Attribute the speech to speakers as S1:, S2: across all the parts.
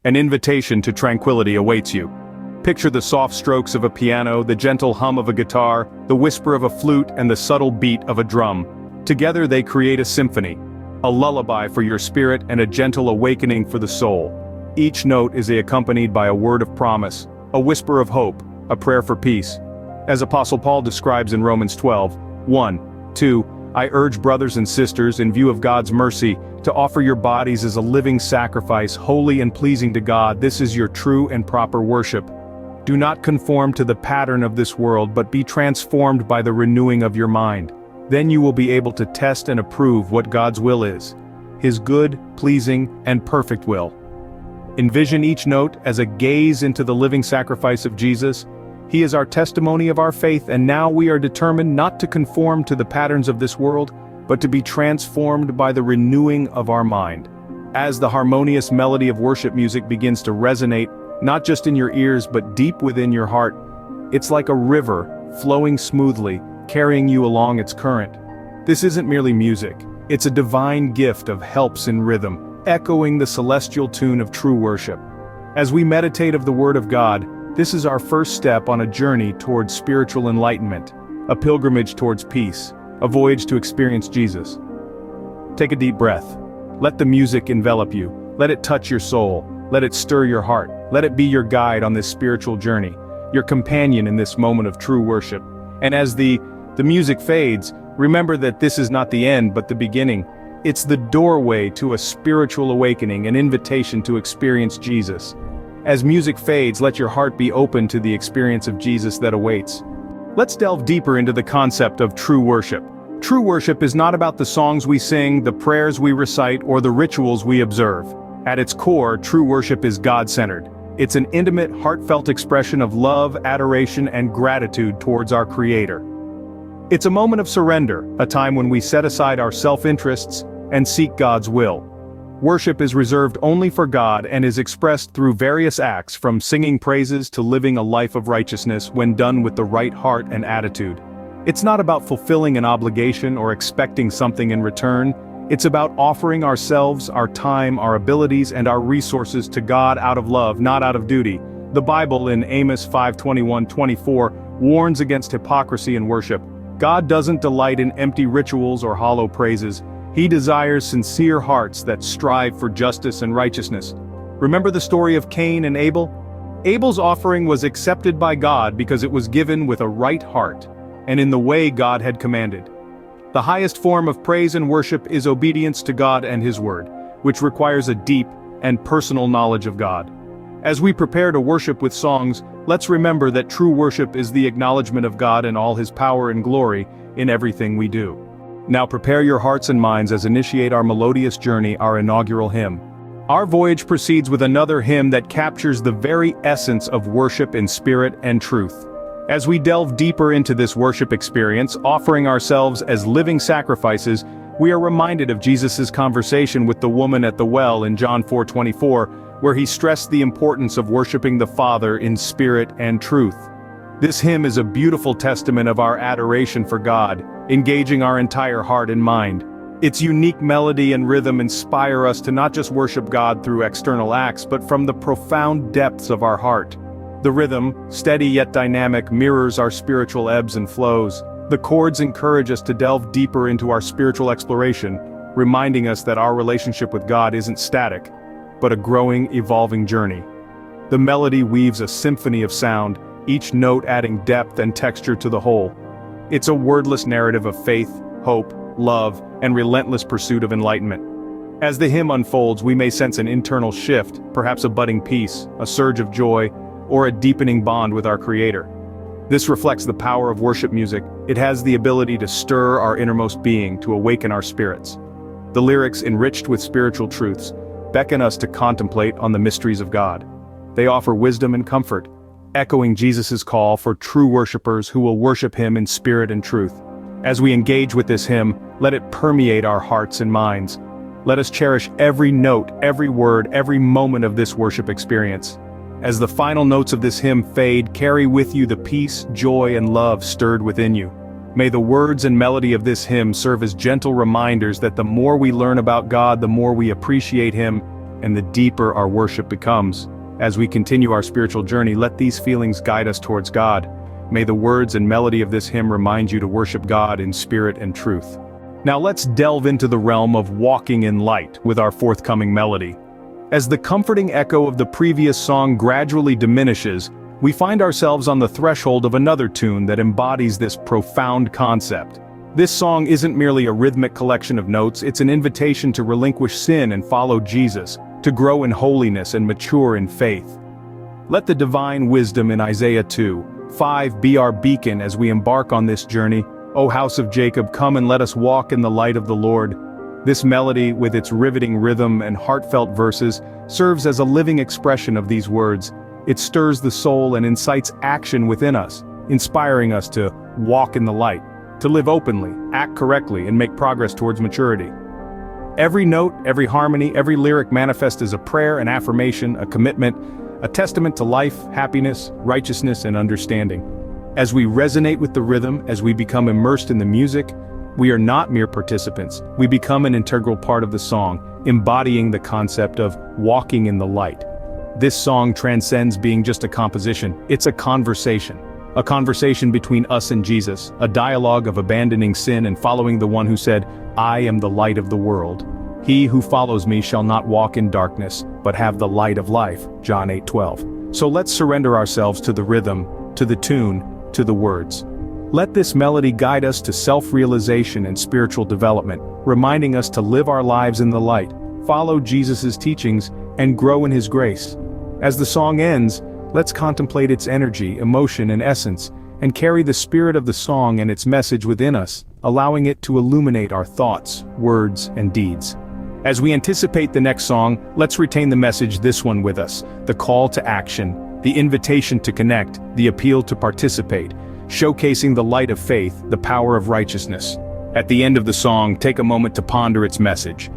S1: An invitation to tranquility awaits you. Picture the soft strokes of a piano, the gentle hum of a guitar, the whisper of a flute, and the subtle beat of a drum. Together they create a symphony, a lullaby for your spirit and a gentle awakening for the soul. Each note is accompanied by a word of promise, a whisper of hope, a prayer for peace. As Apostle Paul describes in Romans 12:1-2, I urge brothers and sisters, in view of God's mercy, to offer your bodies as a living sacrifice, holy and pleasing to God. This is your true and proper worship. Do not conform to the pattern of this world, but be transformed by the renewing of your mind. Then you will be able to test and approve what God's will is, His good, pleasing, and perfect will. Envision each note as a gaze into the living sacrifice of Jesus. He is our testimony of our faith, and now we are determined not to conform to the patterns of this world, but to be transformed by the renewing of our mind. As the harmonious melody of worship music begins to resonate, not just in your ears but deep within your heart, it's like a river, flowing smoothly, carrying you along its current. This isn't merely music, it's a divine gift of helps in rhythm, echoing the celestial tune of true worship. As we meditate of the Word of God, this is our first step on a journey towards spiritual enlightenment, a pilgrimage towards peace, a voyage to experience Jesus. Take a deep breath. Let the music envelop you. Let it touch your soul. Let it stir your heart. Let it be your guide on this spiritual journey, your companion in this moment of true worship. And as the music fades, remember that this is not the end but the beginning. It's the doorway to a spiritual awakening, an invitation to experience Jesus. As music fades, let your heart be open to the experience of Jesus that awaits. Let's delve deeper into the concept of true worship. True worship is not about the songs we sing, the prayers we recite, or the rituals we observe. At its core, true worship is God-centered. It's an intimate, heartfelt expression of love, adoration, and gratitude towards our Creator. It's a moment of surrender, a time when we set aside our self-interests and seek God's will. Worship is reserved only for God and is expressed through various acts, from singing praises to living a life of righteousness when done with the right heart and attitude. It's not about fulfilling an obligation or expecting something in return. It's about offering ourselves, our time, our abilities, and our resources to God out of love, not out of duty. The Bible in Amos 5:21-24 warns against hypocrisy in worship. God doesn't delight in empty rituals or hollow praises. He desires sincere hearts that strive for justice and righteousness. Remember the story of Cain and Abel? Abel's offering was accepted by God because it was given with a right heart, and in the way God had commanded. The highest form of praise and worship is obedience to God and His Word, which requires a deep and personal knowledge of God. As we prepare to worship with songs, let's remember that true worship is the acknowledgement of God and all His power and glory in everything we do. Now prepare your hearts and minds as initiate our melodious journey, our inaugural hymn. Our voyage proceeds with another hymn that captures the very essence of worship in spirit and truth. As we delve deeper into this worship experience, offering ourselves as living sacrifices, we are reminded of Jesus' conversation with the woman at the well in John 4:24, where He stressed the importance of worshiping the Father in spirit and truth. This hymn is a beautiful testament of our adoration for God, engaging our entire heart and mind. Its unique melody and rhythm inspire us to not just worship God through external acts, but from the profound depths of our heart. The rhythm, steady yet dynamic, mirrors our spiritual ebbs and flows. The chords encourage us to delve deeper into our spiritual exploration, reminding us that our relationship with God isn't static, but a growing, evolving journey. The melody weaves a symphony of sound, each note adding depth and texture to the whole. It's a wordless narrative of faith, hope, love, and relentless pursuit of enlightenment. As the hymn unfolds, we may sense an internal shift, perhaps a budding peace, a surge of joy, or a deepening bond with our Creator. This reflects the power of worship music. It has the ability to stir our innermost being, to awaken our spirits. The lyrics, enriched with spiritual truths, beckon us to contemplate on the mysteries of God. They offer wisdom and comfort, echoing Jesus' call for true worshipers who will worship Him in spirit and truth. As we engage with this hymn, let it permeate our hearts and minds. Let us cherish every note, every word, every moment of this worship experience. As the final notes of this hymn fade, carry with you the peace, joy, and love stirred within you. May the words and melody of this hymn serve as gentle reminders that the more we learn about God, the more we appreciate Him, and the deeper our worship becomes. As we continue our spiritual journey, let these feelings guide us towards God. May the words and melody of this hymn remind you to worship God in spirit and truth. Now let's delve into the realm of walking in light with our forthcoming melody. As the comforting echo of the previous song gradually diminishes, we find ourselves on the threshold of another tune that embodies this profound concept. This song isn't merely a rhythmic collection of notes, it's an invitation to relinquish sin and follow Jesus, to grow in holiness and mature in faith. Let the divine wisdom in Isaiah 2:5 be our beacon as we embark on this journey. O house of Jacob, come and let us walk in the light of the Lord. This melody, with its riveting rhythm and heartfelt verses, serves as a living expression of these words. It stirs the soul and incites action within us, inspiring us to walk in the light, to live openly, act correctly, and make progress towards maturity. Every note, every harmony, every lyric manifests as a prayer, an affirmation, a commitment, a testament to life, happiness, righteousness, and understanding. As we resonate with the rhythm, as we become immersed in the music, we are not mere participants, we become an integral part of the song, embodying the concept of walking in the light. This song transcends being just a composition, it's a conversation between us and Jesus, a dialogue of abandoning sin and following the one who said, "I am the light of the world. He who follows me shall not walk in darkness, but have the light of life," John 8:12. So let's surrender ourselves to the rhythm, to the tune, to the words. Let this melody guide us to self-realization and spiritual development, reminding us to live our lives in the light, follow Jesus' teachings, and grow in His grace. As the song ends, let's contemplate its energy, emotion, and essence, and carry the spirit of the song and its message within us, allowing it to illuminate our thoughts, words, and deeds. As we anticipate the next song, let's retain the message this one with us, the call to action, the invitation to connect, the appeal to participate, showcasing the light of faith, the power of righteousness. At the end of the song, take a moment to ponder its message.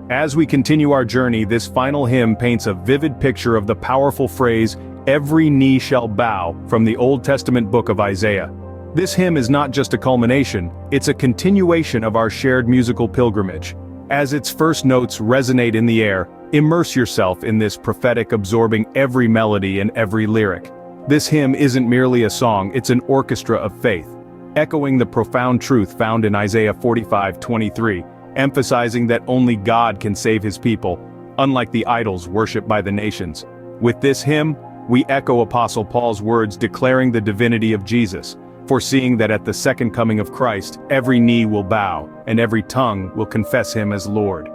S1: As we continue our journey, this final hymn paints a vivid picture of the powerful phrase, "Every knee shall bow," from the Old Testament book of Isaiah. This hymn is not just a culmination, it's a continuation of our shared musical pilgrimage. As its first notes resonate in the air, immerse yourself in this prophetic, absorbing every melody and every lyric. This hymn isn't merely a song, it's an orchestra of faith, echoing the profound truth found in Isaiah 45:23, emphasizing that only God can save His people, unlike the idols worshipped by the nations. With this hymn, we echo Apostle Paul's words declaring the divinity of Jesus, foreseeing that at the second coming of Christ, every knee will bow, and every tongue will confess Him as Lord.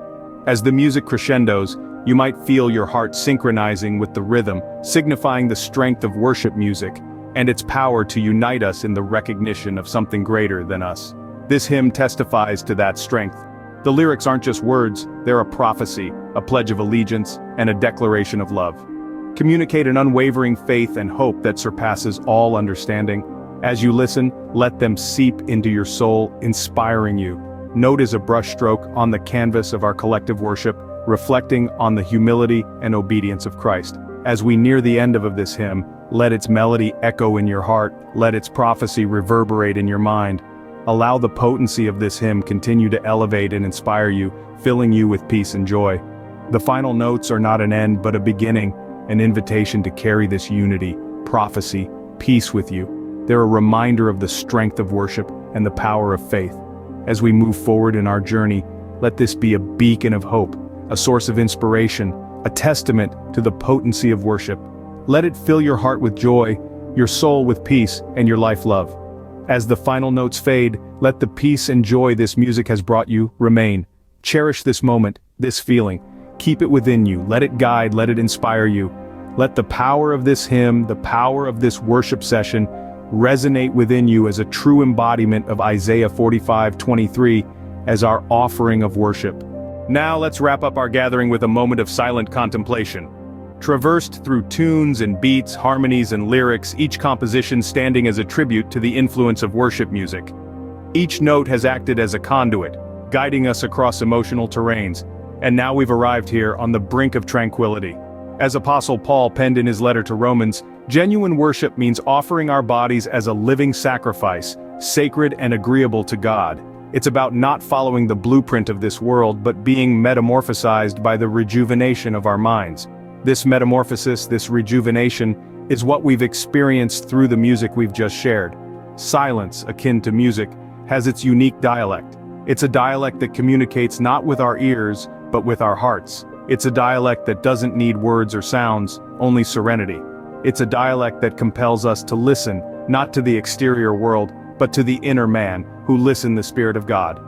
S1: As the music crescendos, you might feel your heart synchronizing with the rhythm, signifying the strength of worship music, and its power to unite us in the recognition of something greater than us. This hymn testifies to that strength. The lyrics aren't just words, they're a prophecy, a pledge of allegiance, and a declaration of love. Communicate an unwavering faith and hope that surpasses all understanding. As you listen, let them seep into your soul, inspiring you. Note as a brushstroke on the canvas of our collective worship, reflecting on the humility and obedience of Christ. As we near the end of this hymn, let its melody echo in your heart, let its prophecy reverberate in your mind. Allow the potency of this hymn continue to elevate and inspire you, filling you with peace and joy. The final notes are not an end but a beginning, an invitation to carry this unity, prophecy, peace with you. They're a reminder of the strength of worship and the power of faith. As we move forward in our journey, let this be a beacon of hope, a source of inspiration, a testament to the potency of worship. Let it fill your heart with joy, your soul with peace, and your life love. As the final notes fade, let the peace and joy this music has brought you remain. Cherish this moment, this feeling. Keep it within you, let it guide, let it inspire you. Let the power of this hymn, the power of this worship session, resonate within you as a true embodiment of Isaiah 45:23 as our offering of worship. Now let's wrap up our gathering with a moment of silent contemplation. Traversed through tunes and beats, harmonies and lyrics, each composition standing as a tribute to the influence of worship music. Each note has acted as a conduit, guiding us across emotional terrains, and now we've arrived here on the brink of tranquility. As Apostle Paul penned in his letter to Romans, genuine worship means offering our bodies as a living sacrifice, sacred and agreeable to God. It's about not following the blueprint of this world but being metamorphosized by the rejuvenation of our minds. This metamorphosis, this rejuvenation, is what we've experienced through the music we've just shared. Silence, akin to music, has its unique dialect. It's a dialect that communicates not with our ears, but with our hearts. It's a dialect that doesn't need words or sounds, only serenity. It's a dialect that compels us to listen, not to the exterior world, but to the inner man, who listens the Spirit of God.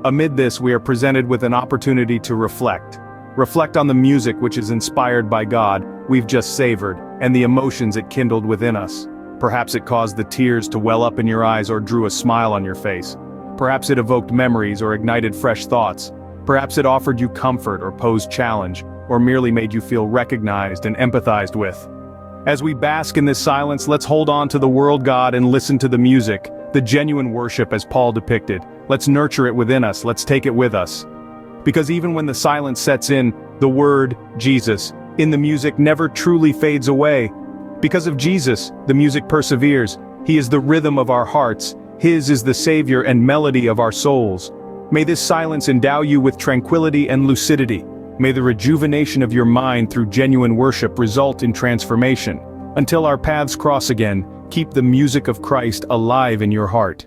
S1: Amid this, we are presented with an opportunity to reflect. Reflect on the music which is inspired by God, we've just savored, and the emotions it kindled within us. Perhaps it caused the tears to well up in your eyes or drew a smile on your face. Perhaps it evoked memories or ignited fresh thoughts. Perhaps it offered you comfort or posed challenge, or merely made you feel recognized and empathized with. As we bask in this silence, let's hold on to the world God and listen to the music, the genuine worship as Paul depicted. Let's nurture it within us, let's take it with us. Because even when the silence sets in, the word, Jesus, in the music never truly fades away. Because of Jesus, the music perseveres. He is the rhythm of our hearts. His is the savior and melody of our souls. May this silence endow you with tranquility and lucidity. May the rejuvenation of your mind through genuine worship result in transformation. Until our paths cross again, keep the music of Christ alive in your heart.